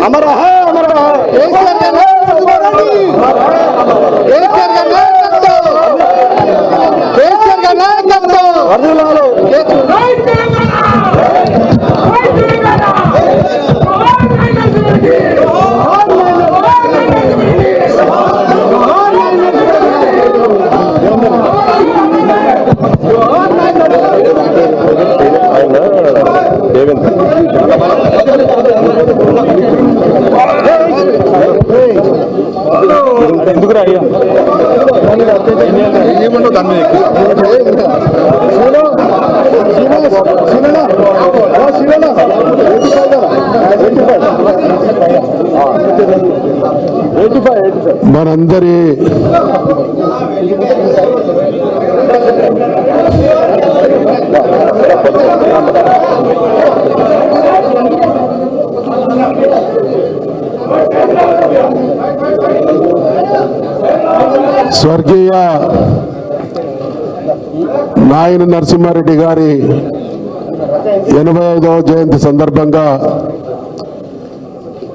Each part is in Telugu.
అమర అమర ఎందుకు రా ఏమన్నా దాని మనందరి స్వర్గీయ నాయన నరసింహారెడ్డి గారి 85వ జయంతి సందర్భంగా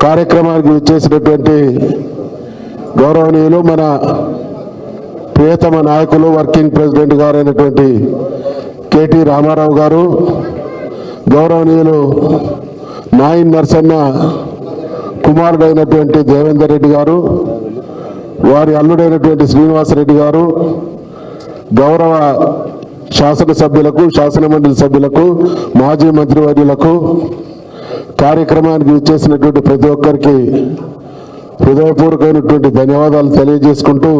కార్యక్రమానికి విచ్చేసినటువంటి గౌరవనీయులు మన ప్రియతమ నాయకులు వర్కింగ్ ప్రెసిడెంట్ గారు అయినటువంటి కేటీ రామారావు గారు, గౌరవనీయులు నాయన్ నరసన్న కుమారుడైనటువంటి దేవేందర్ రెడ్డి గారు, వారి అల్లుడైనటువంటి శ్రీనివాసరెడ్డి గారు, గౌరవ శాసనసభ్యులకు, శాసనమండలి సభ్యులకు, మాజీ మంత్రివర్యులకు, కార్యక్రమానికి విచ్చేసినటువంటి ప్రతి ఒక్కరికి హృదయపూర్వకమైనటువంటి ధన్యవాదాలు తెలియజేసుకుంటూ,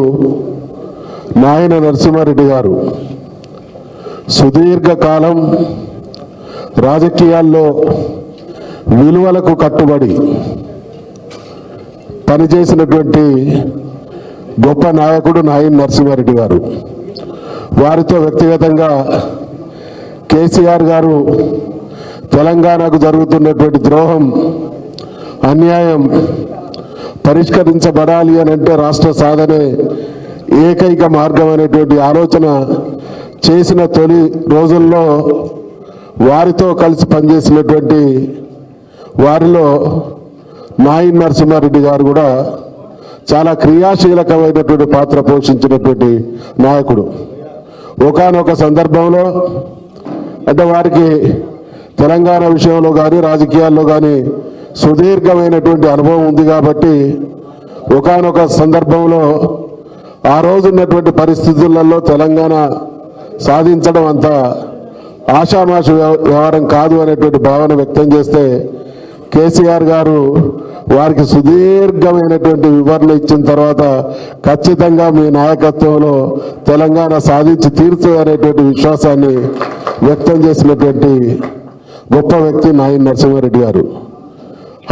నాయన నరసింహారెడ్డి గారు సుదీర్ఘకాలం రాజకీయాల్లో విలువలకు కట్టుబడి పనిచేసినటువంటి గొప్ప నాయకుడు నాయన నరసింహారెడ్డి గారు. వారితో వ్యక్తిగతంగా కేసీఆర్ గారు తెలంగాణకు జరుగుతున్నటువంటి ద్రోహం, అన్యాయం పరిష్కరించబడాలి అని అంటే రాష్ట్ర సాధనే ఏకైక మార్గం అనేటువంటి ఆలోచన చేసిన తొలి రోజుల్లో వారితో కలిసి పనిచేసినటువంటి వారిలో నాయన్ నరసింహారెడ్డి గారు కూడా చాలా క్రియాశీలకమైనటువంటి పాత్ర పోషించినటువంటి నాయకుడు. ఒకానొక సందర్భంలో అంటే వారికి తెలంగాణ విషయంలో కానీ రాజకీయాల్లో కానీ సుదీర్ఘమైనటువంటి అనుభవం ఉంది కాబట్టి ఒకానొక సందర్భంలో ఆ రోజున్నటువంటి పరిస్థితులలో తెలంగాణ సాధించడం అంత ఆషామాషి వ్యవహారం కాదు అనేటువంటి భావన వ్యక్తం చేస్తే కేసీఆర్ గారు వారికి సుదీర్ఘమైనటువంటి వివరణ ఇచ్చిన తర్వాత ఖచ్చితంగా మీ నాయకత్వంలో తెలంగాణ సాధించి తీరుతుంది అనేటువంటి విశ్వాసాన్ని వ్యక్తం చేసినటువంటి గొప్ప వ్యక్తి నాయన్ నరసింహారెడ్డి గారు.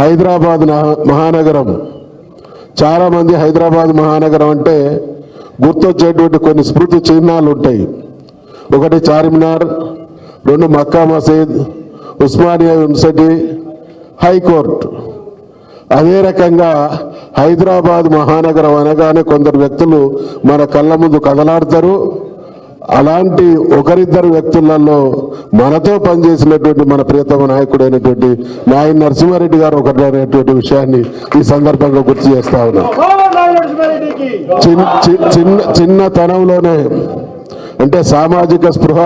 హైదరాబాద్ మహానగరం, చాలామంది హైదరాబాద్ మహానగరం అంటే గుర్తొచ్చేటువంటి కొన్ని స్మృతి చిహ్నాలు ఉంటాయి. ఒకటి చార్మినార్, 2 మక్కా మసీద్, ఉస్మానియా యూనివర్సిటీ, హైకోర్టు. అదే రకంగా హైదరాబాద్ మహానగరం అనగానే కొందరు వ్యక్తులు మన కళ్ళ ముందు కదలాడతారు. అలాంటి ఒకరిద్దరు వ్యక్తులలో మనతో పనిచేసినటువంటి మన ప్రియతమ నాయకుడైనటువంటి నాయన్ నరసింహారెడ్డి గారు ఒకటైనటువంటి విషయాన్ని ఈ సందర్భంగా గుర్తు చేస్తా ఉన్నాం. చిన్నతనంలోనే అంటే సామాజిక స్పృహ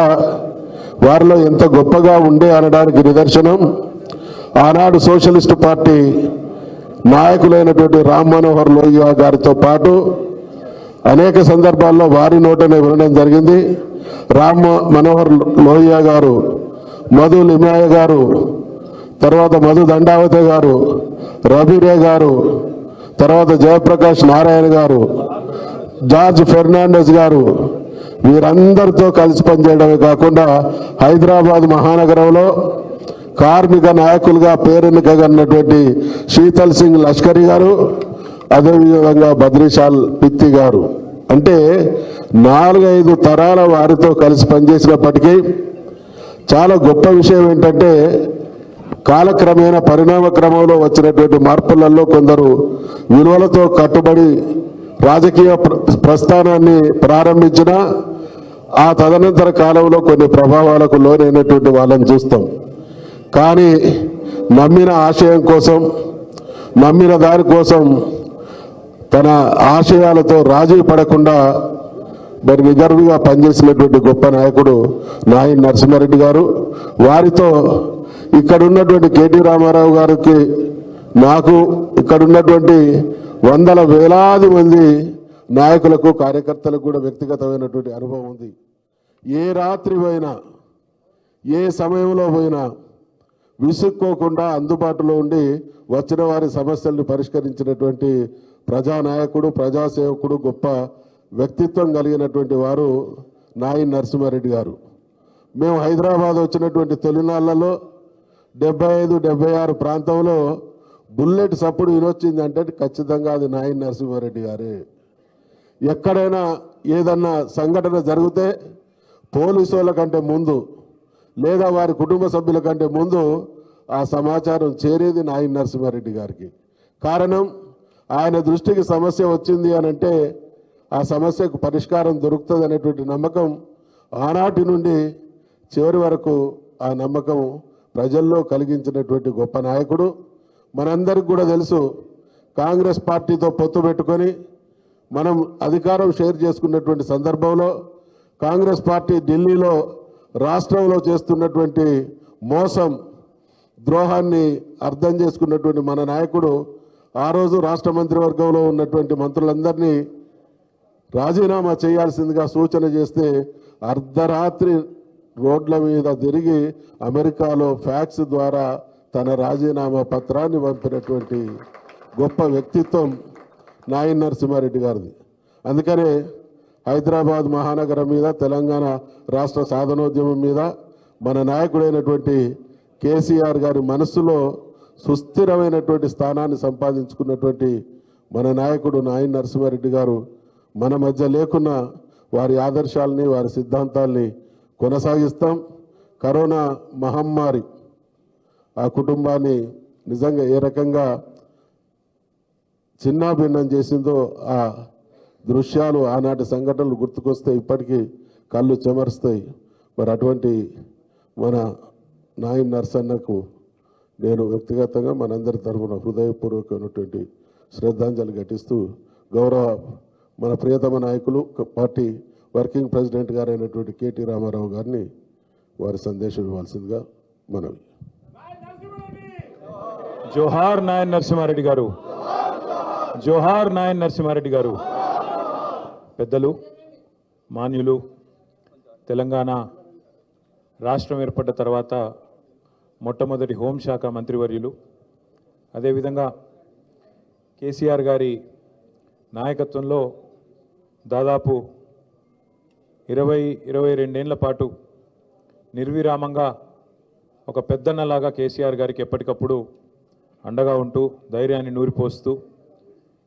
వారిలో ఎంత గొప్పగా ఉండే అనడానికి నిదర్శనం ఆనాడు సోషలిస్టు పార్టీ నాయకులైనటువంటి రామ్ మనోహర్ లోహియా గారితో పాటు అనేక సందర్భాల్లో వారి నోటనే వినడం జరిగింది. రామ్ మనోహర్ లోహియా గారు, మధు లిమాయ గారు, తర్వాత మధు దండావతే గారు, రబీరే గారు, తర్వాత జయప్రకాష్ నారాయణ గారు, జార్జ్ ఫెర్నాండెస్ గారు, వీరందరితో కలిసి పనిచేయడమే కాకుండా హైదరాబాద్ మహానగరంలో కార్మిక నాయకులుగా పేరెన్నికగన్నటువంటి శీతల్ సింగ్ లష్కరీ గారు, అదేవిధంగా బద్రీశాల్ పిత్తి గారు, అంటే 4-5 తరాల వారితో కలిసి పనిచేసినప్పటికీ చాలా గొప్ప విషయం ఏంటంటే కాలక్రమేణా పరిణామ క్రమంలో వచ్చినటువంటి మార్పులలో కొందరు విలువలతో కట్టుబడి రాజకీయ ప్రస్థానాన్ని ప్రారంభించిన ఆ తదనంతర కాలంలో కొన్ని ప్రభావాలకు లోనైనటువంటి వాళ్ళని చూస్తాం. కానీ నమ్మిన ఆశయం కోసం నమ్మిన దానికోసం తన ఆశయాలతో రాజీ పడకుండా మరి నిగర్విగా పనిచేసినటువంటి గొప్ప నాయకుడు నాయన్ నరసింహారెడ్డి గారు. వారితో ఇక్కడ ఉన్నటువంటి కేటీ రామారావు గారికి, నాకు ఇక్కడ ఉన్నటువంటి వందల వేలాది మంది నాయకులకు, కార్యకర్తలకు కూడా వ్యక్తిగతమైనటువంటి అనుభవం ఉంది. ఏ రాత్రి పోయినా, ఏ సమయంలో పోయినా విసుక్కోకుండా అందుబాటులో ఉండి వచ్చిన వారి సమస్యలను పరిష్కరించినటువంటి ప్రజానాయకుడు, ప్రజాసేవకుడు, గొప్ప వ్యక్తిత్వం కలిగినటువంటి వారు నాయన్ నరసింహారెడ్డి గారు. మేము హైదరాబాద్ వచ్చినటువంటి తొలినాళ్లలో 75-76 ప్రాంతంలో బుల్లెట్ సప్పుడు వినొచ్చిందంటే ఖచ్చితంగా అది నాయన్ నరసింహారెడ్డి గారే. ఎక్కడైనా ఏదన్నా సంఘటన జరిగితే పోలీసు వాళ్ళ కంటే ముందు లేదా వారి కుటుంబ సభ్యుల కంటే ముందు ఆ సమాచారం చేరేది నాయన్ నరసింహారెడ్డి గారికి. కారణం, ఆయన దృష్టికి సమస్య వచ్చింది అనంటే ఆ సమస్యకు పరిష్కారం దొరుకుతుంది అనేటువంటి నమ్మకం ఆనాటి నుండి చివరి వరకు ఆ నమ్మకం ప్రజల్లో కలిగించినటువంటి గొప్ప నాయకుడు. మనందరికి కూడా తెలుసు, కాంగ్రెస్ పార్టీతో పొత్తు పెట్టుకొని మనం అధికారం షేర్ చేసుకున్నటువంటి సందర్భంలో కాంగ్రెస్ పార్టీ ఢిల్లీలో రాష్ట్రంలో చేస్తున్నటువంటి మోసం, ద్రోహాన్ని అర్థం చేసుకున్నటువంటి మన నాయకుడు ఆ రోజు రాష్ట్ర మంత్రివర్గంలో ఉన్నటువంటి మంత్రులందరినీ రాజీనామా చేయాల్సిందిగా సూచన చేస్తే అర్ధరాత్రి రోడ్ల మీద తిరిగి అమెరికాలో ఫ్యాక్స్ ద్వారా తన రాజీనామా పత్రాన్ని పంపినటువంటి గొప్ప వ్యక్తిత్వం నాయన్ నరసింహారెడ్డి గారిది. అందుకనే హైదరాబాద్ మహానగరం మీద, తెలంగాణ రాష్ట్ర సాధనోద్యమం మీద మన నాయకుడైనటువంటి కేసీఆర్ గారి మనస్సులో సుస్థిరమైనటువంటి స్థానాన్ని సంపాదించుకున్నటువంటి మన నాయకుడు నాయన్ నరసింహారెడ్డి గారు మన మధ్య లేకున్నా వారి ఆదర్శాలని, వారి సిద్ధాంతాల్ని కొనసాగిస్తాం. కరోనా మహమ్మారి ఆ కుటుంబాన్ని నిజంగా ఏ రకంగా చిన్నాభిన్నం చేసిందో ఆ దృశ్యాలు, ఆనాటి సంఘటనలు గుర్తుకొస్తే ఇప్పటికీ కళ్ళు చెమరుస్తాయి. మరి అటువంటి మన నాయన్ నరసన్నకు నేను వ్యక్తిగతంగా మనందరి తరఫున హృదయపూర్వకమైనటువంటి శ్రద్ధాంజలి ఘటిస్తూ గౌరవ మన ప్రియతమ నాయకులు, పార్టీ వర్కింగ్ ప్రెసిడెంట్ గారైనటువంటి కేటీ రామారావు గారిని వారి సందేశం ఇవ్వాల్సిందిగా మనవి. జోహార్ నాయన్ నరసింహారెడ్డి గారు, జోహార్ నాయన్ నరసింహారెడ్డి గారు. పెద్దలు, మాన్యులు, తెలంగాణ రాష్ట్రం ఏర్పడ్డ తర్వాత మొట్టమొదటి హోంశాఖ మంత్రివర్యులు, అదేవిధంగా కేసీఆర్ గారి నాయకత్వంలో దాదాపు 20-22 ఏళ్ల పాటు నిర్విరామంగా ఒక పెద్దన్నలాగా కేసీఆర్ గారికి ఎప్పటికప్పుడు అండగా ఉంటూ ధైర్యాన్ని నూరిపోస్తూ,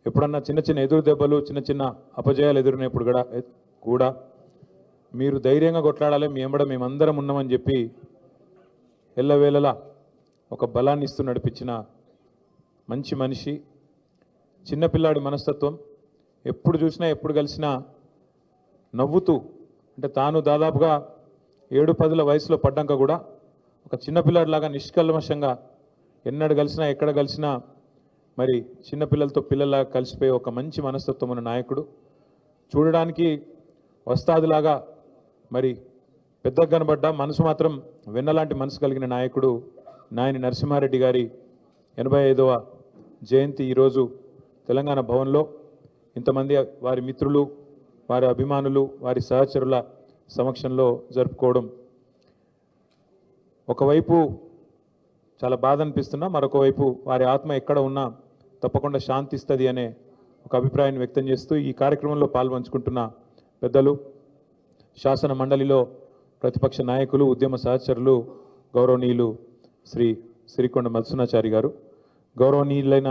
ఎప్పుడన్నా చిన్న చిన్న ఎదురు దెబ్బలు, చిన్న చిన్న అపజయాలు ఎదురున్నప్పుడు కూడా మీరు ధైర్యంగా కొట్లాడాలి, మీ ఎంబడ మేమందరం ఉన్నామని చెప్పి ఎల్లవేళలా ఒక బలాన్ని ఇస్తూ నడిపించిన మంచి మనిషి. చిన్నపిల్లాడి మనస్తత్వం, ఎప్పుడు చూసినా ఎప్పుడు కలిసినా నవ్వుతూ, అంటే తాను దాదాపుగా 7-10 వయసులో పడ్డాక కూడా ఒక చిన్నపిల్లాడిలాగా నిష్కల్మషంగా ఎన్నడు కలిసినా ఎక్కడ కలిసినా మరి చిన్నపిల్లలతో పిల్లల్లాగా కలిసిపోయే ఒక మంచి మనస్తత్వం ఉన్న నాయకుడు. చూడడానికి వస్తాదిలాగా మరి పెద్దగా కనబడ్డ మనసు మాత్రం వెన్నలాంటి మనసు కలిగిన నాయకుడు నాయని నరసింహారెడ్డి గారి 85వ జయంతి ఈరోజు తెలంగాణ భవన్లో ఇంతమంది వారి మిత్రులు, వారి అభిమానులు, వారి సహచరుల సమక్షంలో జరుపుకోవడం ఒకవైపు చాలా బాధ అనిపిస్తున్నా, మరొక వైపు వారి ఆత్మ ఎక్కడ ఉన్నా తప్పకుండా శాంతిస్తుంది అనే ఒక అభిప్రాయాన్ని వ్యక్తం చేస్తూ ఈ కార్యక్రమంలో పాల్పంచుకుంటున్న పెద్దలు, శాసన మండలిలో ప్రతిపక్ష నాయకులు, ఉద్యమ సహచరులు, గౌరవనీయులు శ్రీ సిరికొండ మధుసూనాచారి గారు, గౌరవనీయులైన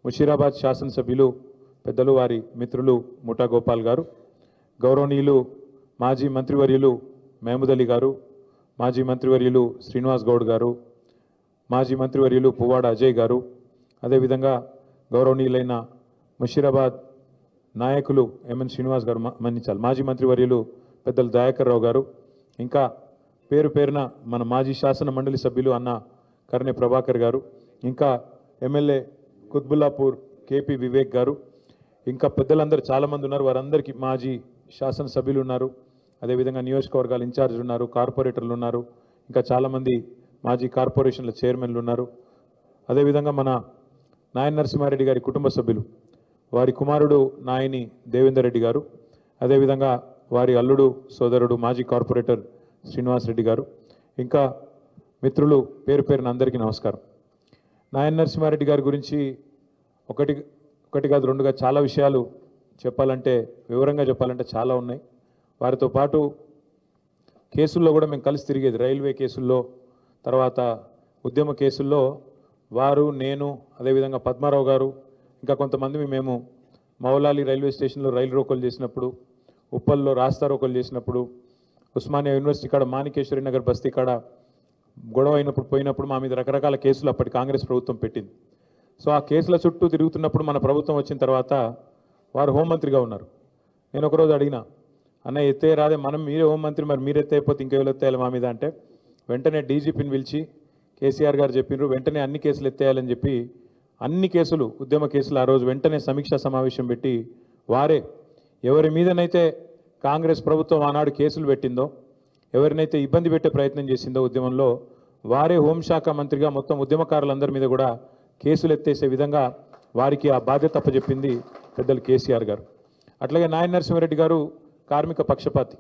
ముషీరాబాద్ శాసనసభ్యులు పెద్దలు వారి మిత్రులు ముఠా గోపాల్ గారు, గౌరవనీయులు మాజీ మంత్రివర్యులు మహమూద్ అలీ గారు, మాజీ మంత్రివర్యులు శ్రీనివాస్ గౌడ్ గారు, మాజీ మంత్రివర్యులు పువ్వాడ అజయ్ గారు, అదేవిధంగా గౌరవనీయులైన ముషీరాబాద్ నాయకులు ఎంఎన్ శ్రీనివాస్ గారు, మన్నించాలి, మాజీ మంత్రివర్యులు పెద్దలు దయాకర్ రావు గారు, ఇంకా పేరు పేరున మన మాజీ శాసన మండలి సభ్యులు అన్న కర్ణె ప్రభాకర్ గారు, ఇంకా ఎమ్మెల్యే కుత్బుల్లాపూర్ కేపీ వివేక్ గారు, ఇంకా పెద్దలందరూ చాలామంది ఉన్నారు. వారందరికీ మాజీ శాసనసభ్యులు ఉన్నారు, అదేవిధంగా నియోజకవర్గాల ఇన్ఛార్జీలు ఉన్నారు, కార్పొరేటర్లు ఉన్నారు, ఇంకా చాలామంది మాజీ కార్పొరేషన్ల చైర్మన్లు ఉన్నారు. అదేవిధంగా మన నాయన నరసింహారెడ్డి గారి కుటుంబ సభ్యులు, వారి కుమారుడు నాయని దేవేందర్ రెడ్డి గారు, అదేవిధంగా వారి అల్లుడు సోదరుడు మాజీ కార్పొరేటర్ శ్రీనివాస్ రెడ్డి గారు, ఇంకా మిత్రులు పేరు పేరున అందరికీ నమస్కారం. నాయన నరసింహారెడ్డి గారి గురించి ఒకటి కాదు రెండుగా చాలా విషయాలు చెప్పాలంటే, వివరంగా చెప్పాలంటే చాలా ఉన్నాయి. వారితో పాటు కేసుల్లో కూడా మేము కలిసి తిరిగేది. రైల్వే కేసుల్లో, తర్వాత ఉద్యమ కేసుల్లో వారు, నేను, అదేవిధంగా పద్మారావు గారు, ఇంకా కొంతమంది మేము మౌలాలి రైల్వే స్టేషన్లో రైలు రోకోలు చేసినప్పుడు, ఉప్పల్లో రాస్తా రోకోలు చేసినప్పుడు, ఉస్మానియా యూనివర్సిటీ కాడ మాణికేశ్వరి నగర్ బస్తీ కాడ గొడవ పోయినప్పుడు మా మీద రకరకాల కేసులు అప్పటి కాంగ్రెస్ ప్రభుత్వం పెట్టింది. సో ఆ కేసుల చుట్టూ తిరుగుతున్నప్పుడు మన ప్రభుత్వం వచ్చిన తర్వాత వారు హోంమంత్రిగా ఉన్నారు. నేను ఒకరోజు అడిగిన, అన్న ఎత్తే రాదే, మీరే హోంమంత్రి, మరి మీరు ఎత్తైపోతే ఇంకెవరు ఎత్తేయాలి మా మీద అంటే, వెంటనే డీజీపీని పిలిచి కేసీఆర్ గారు చెప్పినారు, వెంటనే అన్ని కేసులు ఎత్తేయాలని చెప్పి అన్ని కేసులు, ఉద్యమ కేసులు ఆ రోజు వెంటనే సమీక్షా సమావేశం పెట్టి వారే ఎవరి మీదనైతే కాంగ్రెస్ ప్రభుత్వం ఆనాడు కేసులు పెట్టిందో, ఎవరినైతే ఇబ్బంది పెట్టే ప్రయత్నం చేసిందో ఉద్యమంలో, వారే హోంశాఖ మంత్రిగా మొత్తం ఉద్యమకారులందరి మీద కూడా కేసులు ఎత్తేసే విధంగా వారికి ఆ బాధ్యత అప్పచెప్పింది పెద్దలు కేసీఆర్ గారు. అట్లాగే నాయన నరసింహారెడ్డి గారు కార్మిక పక్షపాతి.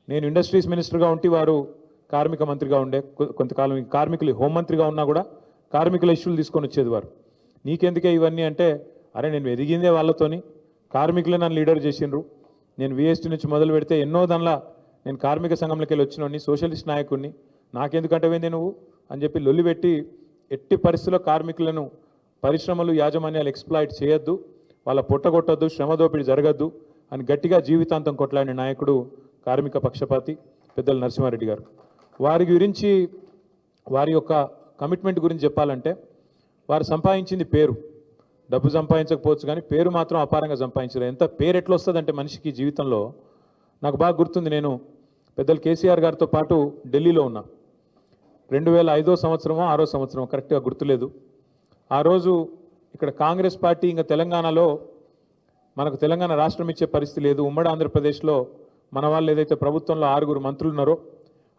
నేను ఇండస్ట్రీస్ మినిస్టర్గా ఉంటే వారు కార్మిక మంత్రిగా ఉండే, కొంతకాలం కార్మికులు హోంమంత్రిగా ఉన్నా కూడా కార్మికుల ఇష్యూలు తీసుకొని వచ్చేది వారు. నీకెందుకే ఇవన్నీ అంటే, అరే నేను ఎదిగిందే వాళ్ళతోని, కార్మికులే నన్ను లీడర్ చేసిండ్రు, నేను విఎస్టీ నుంచి మొదలు పెడితే ఎన్నో దానిలా నేను కార్మిక సంఘంలోకి వెళ్ళి వచ్చినోడిని, సోషలిస్ట్ నాయకుడిని, నాకెందుకంటే వేంది నువ్వు అని చెప్పి లొల్లి పెట్టి, ఎట్టి పరిస్థితుల్లో కార్మికులను పరిశ్రమలు యాజమాన్యాలు ఎక్స్ప్లాయిట్ చేయొద్దు, వాళ్ళ పొట్టగొట్టద్దు, శ్రమ దోపిడీ జరగద్దు అని గట్టిగా జీవితాంతం కొట్లాడిన నాయకుడు కార్మిక పక్షపాతి పెద్దలు నరసింహారెడ్డి గారు. వారి గురించి, వారి యొక్క కమిట్మెంట్ గురించి చెప్పాలంటే, వారు సంపాదించింది పేరు, డబ్బు సంపాదించకపోవచ్చు కానీ పేరు మాత్రం అపారంగా సంపాదించారు. ఎంత పేరు ఎట్లా వస్తుందంటే మనిషికి జీవితంలో, నాకు బాగా గుర్తుంది, నేను పెద్దలు కేసీఆర్ గారితో పాటు ఢిల్లీలో ఉన్నా. 2005 సంవత్సరమో 6 సంవత్సరమో కరెక్ట్గా గుర్తులేదు. ఆ రోజు ఇక్కడ కాంగ్రెస్ పార్టీ ఇంకా తెలంగాణలో మనకు తెలంగాణ రాష్ట్రం ఇచ్చే పరిస్థితి లేదు. ఉమ్మడి ఆంధ్రప్రదేశ్లో మన వాళ్ళు ఏదైతే ప్రభుత్వంలో 6 మంత్రులు ఉన్నారో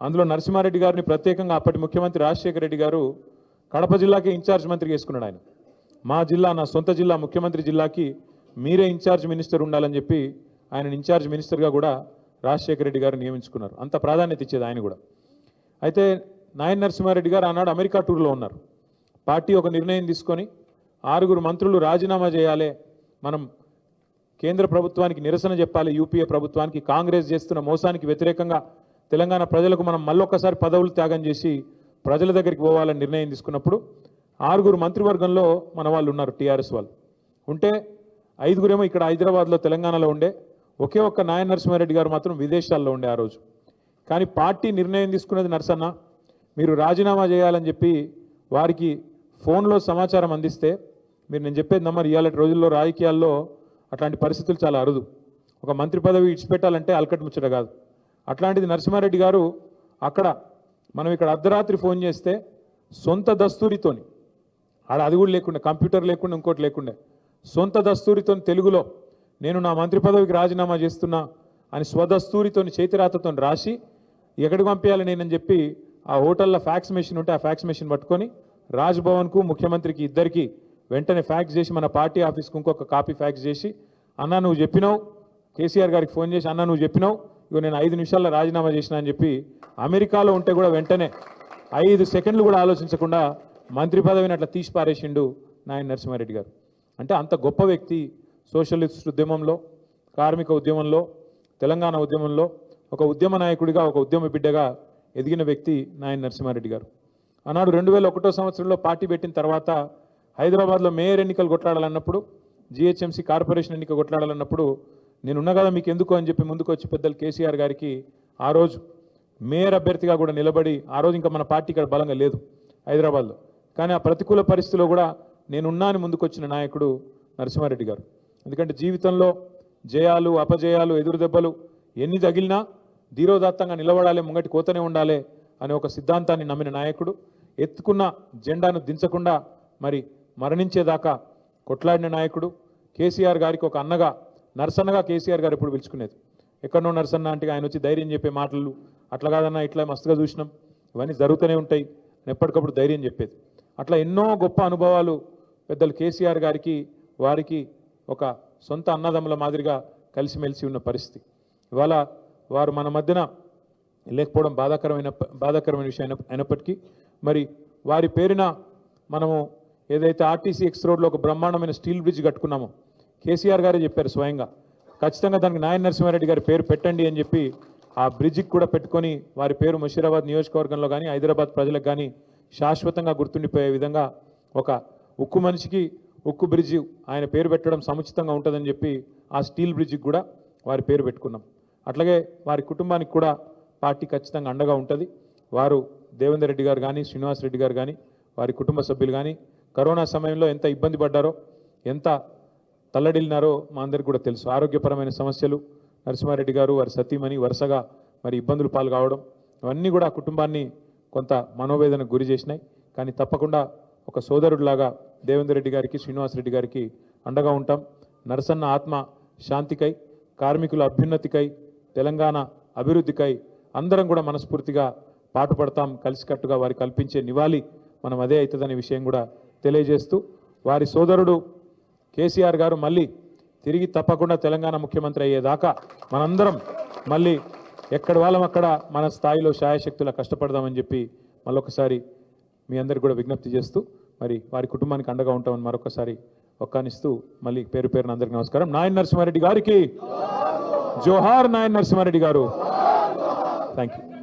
అందులో నరసింహారెడ్డి గారిని ప్రత్యేకంగా అప్పటి ముఖ్యమంత్రి రాజశేఖర రెడ్డి గారు కడప జిల్లాకే ఇన్ఛార్జ్ మంత్రిగా వేసుకున్నాడు. ఆయన మా జిల్లా, నా సొంత జిల్లా ముఖ్యమంత్రి జిల్లాకి మీరే ఇన్ఛార్జ్ మినిస్టర్ ఉండాలని చెప్పి ఆయన ఇన్ఛార్జ్ మినిస్టర్గా కూడా రాజశేఖర రెడ్డి గారు నియమించుకున్నారు. అంత ప్రాధాన్యత ఇచ్చేది ఆయన కూడా. అయితే నాయన నరసింహారెడ్డి గారు ఆనాడు అమెరికా టూర్లో ఉన్నారు. పార్టీ ఒక నిర్ణయం తీసుకొని 6 మంత్రులు రాజీనామా చేయాలి, మనం కేంద్ర ప్రభుత్వానికి నిరసన చెప్పాలి, యూపీఏ ప్రభుత్వానికి, కాంగ్రెస్ చేస్తున్న మోసానికి వ్యతిరేకంగా తెలంగాణ ప్రజలకు మనం మళ్ళొక్కసారి పదవులు త్యాగం చేసి ప్రజల దగ్గరికి పోవాలని నిర్ణయం తీసుకున్నప్పుడు 6 మంత్రివర్గంలో మన వాళ్ళు ఉన్నారు, టీఆర్ఎస్ వాళ్ళు ఉంటే, 5 ఇక్కడ హైదరాబాద్లో తెలంగాణలో ఉండే, ఒకే ఒక్క నాయన నరసింహారెడ్డి గారు మాత్రం విదేశాల్లో ఉండే ఆ రోజు. కానీ పార్టీ నిర్ణయం తీసుకున్నది, నరసన్న మీరు రాజీనామా చేయాలని చెప్పి వారికి ఫోన్లో సమాచారం అందిస్తే, మీరు నేను చెప్పేది నమ్మరు, ఇవాళ రోజుల్లో రాజకీయాల్లో అట్లాంటి పరిస్థితులు చాలా అరుదు. ఒక మంత్రి పదవి ఇచ్చిపెట్టాలంటే అలకట్ ముచ్చట కాదు. అట్లాంటిది నరసింహారెడ్డి గారు అక్కడ, మనం ఇక్కడ అర్ధరాత్రి ఫోన్ చేస్తే సొంత దస్తూరితోని, ఆడ అది కూడా లేకుండా, కంప్యూటర్ లేకుండా, ఇంకోటి లేకుండా, సొంత దస్తూరితో తెలుగులో నేను నా మంత్రి పదవికి రాజీనామా చేస్తున్నా అని స్వదస్తూరితో చేతిరాతతో రాసి ఎక్కడికి పంపించాలి నేనని చెప్పి ఆ హోటల్లో ఫ్యాక్స్ మెషిన్ ఉంటే ఆ ఫ్యాక్స్ మెషిన్ పట్టుకొని రాజ్భవన్కు, ముఖ్యమంత్రికి ఇద్దరికి వెంటనే ఫ్యాక్స్ చేసి, మన పార్టీ ఆఫీస్కి ఇంకొక కాపీ ఫ్యాక్స్ చేసి, అన్న నువ్వు చెప్పినావు, కేసీఆర్ గారికి ఫోన్ చేసి, అన్న నువ్వు చెప్పినావు, ఇగో నేను 5 నిమిషాల్లో రాజీనామా చేసిన అని చెప్పి, అమెరికాలో ఉంటే కూడా వెంటనే 5 సెకండ్లు కూడా ఆలోచించకుండా మంత్రి పదవిని అట్లా తీసి పారేసిండు నాయన నరసింహారెడ్డి గారు. అంటే అంత గొప్ప వ్యక్తి. సోషలిస్ట్ ఉద్యమంలో, కార్మిక ఉద్యమంలో, తెలంగాణ ఉద్యమంలో ఒక ఉద్యమ నాయకుడిగా, ఒక ఉద్యమ బిడ్డగా ఎదిగిన వ్యక్తి నాయన నరసింహారెడ్డి గారు. ఆనాడు 2001 సంవత్సరంలో పార్టీ పెట్టిన తర్వాత హైదరాబాద్లో మేయర్ ఎన్నికలు కొట్లాడాలన్నప్పుడు, జిహెచ్ఎంసీ కార్పొరేషన్ ఎన్నిక కొట్లాడాలన్నప్పుడు, నేనున్నా కదా మీకు ఎందుకు అని చెప్పి ముందుకు వచ్చి పెద్దలు కేసీఆర్ గారికి ఆ రోజు మేయర్ అభ్యర్థిగా కూడా నిలబడి, ఆ రోజు ఇంకా మన పార్టీ ఇక్కడ బలంగా లేదు హైదరాబాద్లో, కానీ ఆ ప్రతికూల పరిస్థితిలో కూడా నేనున్నా అని ముందుకొచ్చిన నాయకుడు నరసింహారెడ్డి గారు. ఎందుకంటే జీవితంలో జయాలు, అపజయాలు, ఎదురు దెబ్బలు ఎన్ని తగిలినా ధీరోదాత్తంగా నిలబడాలి, ముంగటి కోతనే ఉండాలి అనే ఒక సిద్ధాంతాన్ని నమ్మిన నాయకుడు. ఎత్తుకున్న జెండాను దించకుండా మరి మరణించేదాకా కొట్లాడిన నాయకుడు. కేసీఆర్ గారికి ఒక అన్నగా, నరసన్నగా కేసీఆర్ గారు ఎప్పుడు పిలుచుకునేది. ఎక్కడనో నరసన్న అంటే ఆయన వచ్చి ధైర్యం చెప్పే మాటలు, అట్లా కాదన్నా ఇట్లా మస్తుగా చూసినాం, ఇవన్నీ జరుగుతూనే ఉంటాయి, ఎప్పటికప్పుడు ధైర్యం చెప్పేది. అట్లా ఎన్నో గొప్ప అనుభవాలు పెద్దలు కేసీఆర్ గారికి, వారికి ఒక సొంత అన్నదమ్ముల మాదిరిగా కలిసిమెలిసి ఉన్న పరిస్థితి. ఇవాళ వారు మన మధ్యన లేకపోవడం బాధాకరమైన విషయం అయినప్పటికీ, మరి వారి పేరున మనము ఏదైతే ఆర్టీసీ ఎక్స్ రోడ్లో ఒక బ్రహ్మాండమైన స్టీల్ బ్రిడ్జ్ కట్టుకున్నామో, కేసీఆర్ గారే చెప్పారు స్వయంగా, ఖచ్చితంగా దానికి నాయన నరసింహారెడ్డి గారి పేరు పెట్టండి అని చెప్పి ఆ బ్రిడ్జికి కూడా పెట్టుకొని వారి పేరు ముషీరాబాద్ నియోజకవర్గంలో కానీ హైదరాబాద్ ప్రజలకు కానీ శాశ్వతంగా గుర్తుండిపోయే విధంగా ఒక ఉక్కు మనిషికి ఉక్కు బ్రిడ్జి ఆయన పేరు పెట్టడం సముచితంగా ఉంటుందని చెప్పి ఆ స్టీల్ బ్రిడ్జికి కూడా వారి పేరు పెట్టుకున్నాం. అట్లాగే వారి కుటుంబానికి కూడా పార్టీ ఖచ్చితంగా అండగా ఉంటుంది. వారు దేవేందర్ రెడ్డి గారు కానీ, శ్రీనివాస్ రెడ్డి గారు కానీ, వారి కుటుంబ సభ్యులు కానీ కరోనా సమయంలో ఎంత ఇబ్బంది పడ్డారో, ఎంత తల్లడిల్లినారో మా అందరికీ కూడా తెలుసు. ఆరోగ్యపరమైన సమస్యలు, నరసింహారెడ్డి గారు వారి సతీమణి వరుసగా మరి ఇబ్బందులు పాలు కావడం, అవన్నీ కూడా ఆ కుటుంబాన్ని కొంత మనోవేదనకు గురి చేసినాయి. కానీ తప్పకుండా ఒక సోదరుడిలాగా దేవేందర్ రెడ్డి గారికి, శ్రీనివాస్ రెడ్డి గారికి అండగా ఉంటాం. నరసన్న ఆత్మ శాంతికై, కార్మికుల అభ్యున్నతికై, తెలంగాణ అభివృద్ధికై అందరం కూడా మనస్ఫూర్తిగా పాటుపడతాం. కలిసికట్టుగా వారి కల్పించే నివాళి మనం అదే అవుతుందనే విషయం కూడా తెలియజేస్తూ, వారి సోదరుడు కేసీఆర్ గారు మళ్ళీ తిరిగి తప్పకుండా తెలంగాణ ముఖ్యమంత్రి అయ్యేదాకా మనందరం మళ్ళీ ఎక్కడి వాళ్ళం అక్కడ మన స్థాయిలో శాయశక్తులా కష్టపడదామని చెప్పి మళ్ళొకసారి మీ అందరికి కూడా విజ్ఞప్తి చేస్తూ, మరి వారి కుటుంబానికి అండగా ఉంటామని మరొకసారి ఒక్కానిస్తూ మళ్ళీ పేరు పేరున అందరికీ నమస్కారం. నాయన నరసింహారెడ్డి గారికి జోహార్. నాయన నరసింహారెడ్డి గారు. Thank you.